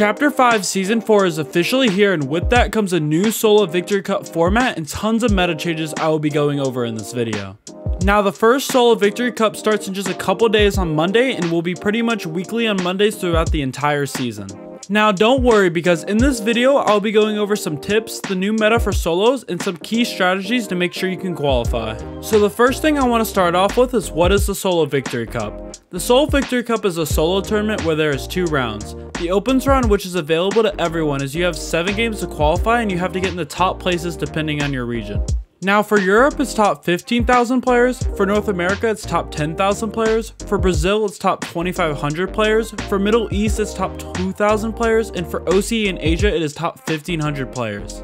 Chapter 5 Season 4 is officially here, and with that comes a new Solo Victory Cup format and tons of meta changes I will be going over in this video. Now, the first Solo Victory Cup starts in just a couple days on Monday and will be pretty much weekly on Mondays throughout the entire season. Now, don't worry, because in this video I'll be going over some tips, the new meta for solos, and some key strategies to make sure you can qualify. So the first thing I want to start off with is, what is the Solo Victory Cup? The Solo Victory Cup is a solo tournament where there is 2 rounds. The opens round, which is available to everyone, is you have 7 games to qualify and you have to get in the top places depending on your region. Now, for Europe, it's top 15,000 players. For North America, it's top 10,000 players. For Brazil, it's top 2,500 players. For Middle East, it's top 2,000 players. And for OCE in Asia, it is top 1,500 players.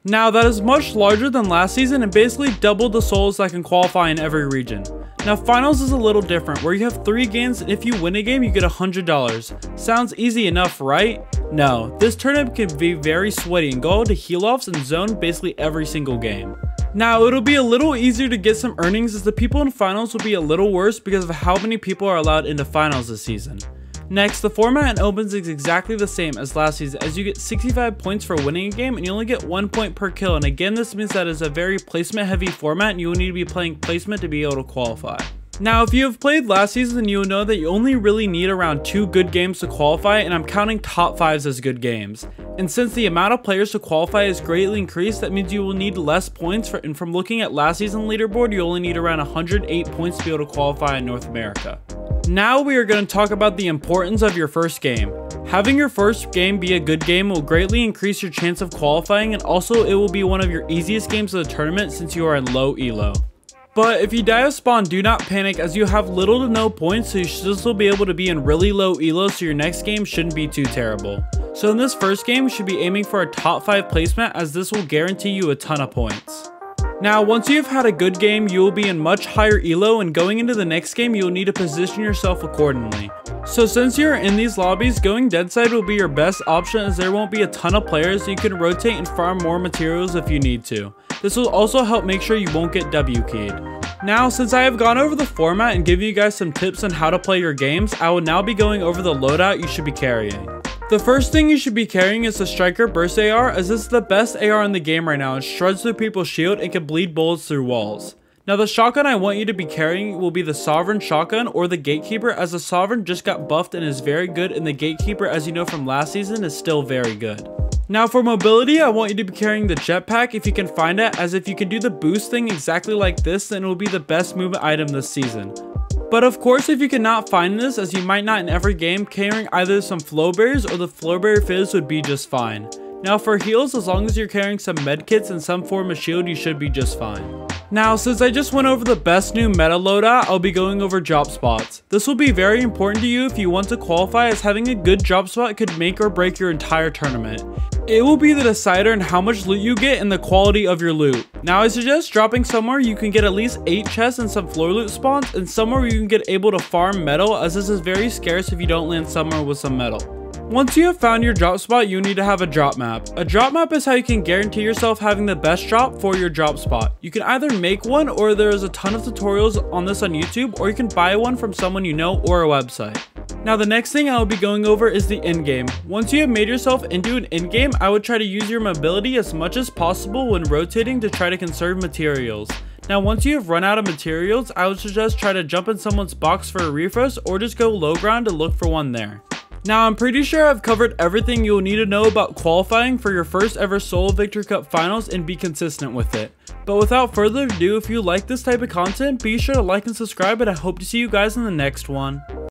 Now, that is much larger than last season and basically doubled the solos that can qualify in every region. Now, finals is a little different, where you have 3 games, and if you win a game, you get $100. Sounds easy enough, right? No, this tournament can be very sweaty and go to heal-offs and zone basically every single game. Now, it'll be a little easier to get some earnings, as the people in finals will be a little worse because of how many people are allowed into finals this season. Next, the format and opens is exactly the same as last season, as you get 65 points for winning a game and you only get 1 point per kill, and again, this means that it's a very placement heavy format and you will need to be playing placement to be able to qualify. Now, if you have played last season, you will know that you only really need around 2 good games to qualify, and I'm counting top 5s as good games. And since the amount of players to qualify is greatly increased, that means you will need less points, and from looking at last season's leaderboard, you only need around 108 points to be able to qualify in North America. Now we are going to talk about the importance of your first game. Having your first game be a good game will greatly increase your chance of qualifying, and also it will be one of your easiest games of the tournament since you are in low elo. But if you die of spawn, do not panic, as you have little to no points, so you should still be able to be in really low elo, so your next game shouldn't be too terrible. So in this first game, you should be aiming for a top 5 placement, as this will guarantee you a ton of points. Now, once you've had a good game, you will be in much higher elo, and going into the next game, you will need to position yourself accordingly. So since you're in these lobbies, going dead side will be your best option, as there won't be a ton of players, so you can rotate and farm more materials if you need to. This will also help make sure you won't get W keyed. Now, since I have gone over the format and given you guys some tips on how to play your games, I will now be going over the loadout you should be carrying. The first thing you should be carrying is the Striker Burst AR, as this is the best AR in the game right now. It shreds through people's shield and can bleed bullets through walls. Now, the shotgun I want you to be carrying will be the Sovereign shotgun or the Gatekeeper, as the Sovereign just got buffed and is very good, and the Gatekeeper, as you know from last season, is still very good. Now, for mobility, I want you to be carrying the jetpack if you can find it, as if you can do the boost thing exactly like this, then it will be the best movement item this season. But of course, if you cannot find this, as you might not in every game, carrying either some Flowberries or the Flowberry Fizz would be just fine. Now, for heals, as long as you're carrying some medkits and some form of shield, you should be just fine. Now, since I just went over the best new meta loadout, I'll be going over drop spots. This will be very important to you if you want to qualify, as having a good drop spot could make or break your entire tournament. It will be the decider in how much loot you get and the quality of your loot. Now, I suggest dropping somewhere you can get at least 8 chests and some floor loot spawns, and somewhere where you can get able to farm metal, as this is very scarce if you don't land somewhere with some metal. Once you have found your drop spot, you need to have a drop map. A drop map is how you can guarantee yourself having the best drop for your drop spot. You can either make one, or there is a ton of tutorials on this on YouTube, or you can buy one from someone you know or a website. Now, the next thing I will be going over is the end game. Once you have made yourself into an end game, I would try to use your mobility as much as possible when rotating to try to conserve materials. Now, once you have run out of materials, I would suggest try to jump in someone's box for a refresh, or just go low ground to look for one there. Now, I'm pretty sure I've covered everything you will need to know about qualifying for your first ever Solo Victory Cup finals, and be consistent with it. But without further ado, if you like this type of content, be sure to like and subscribe, and I hope to see you guys in the next one.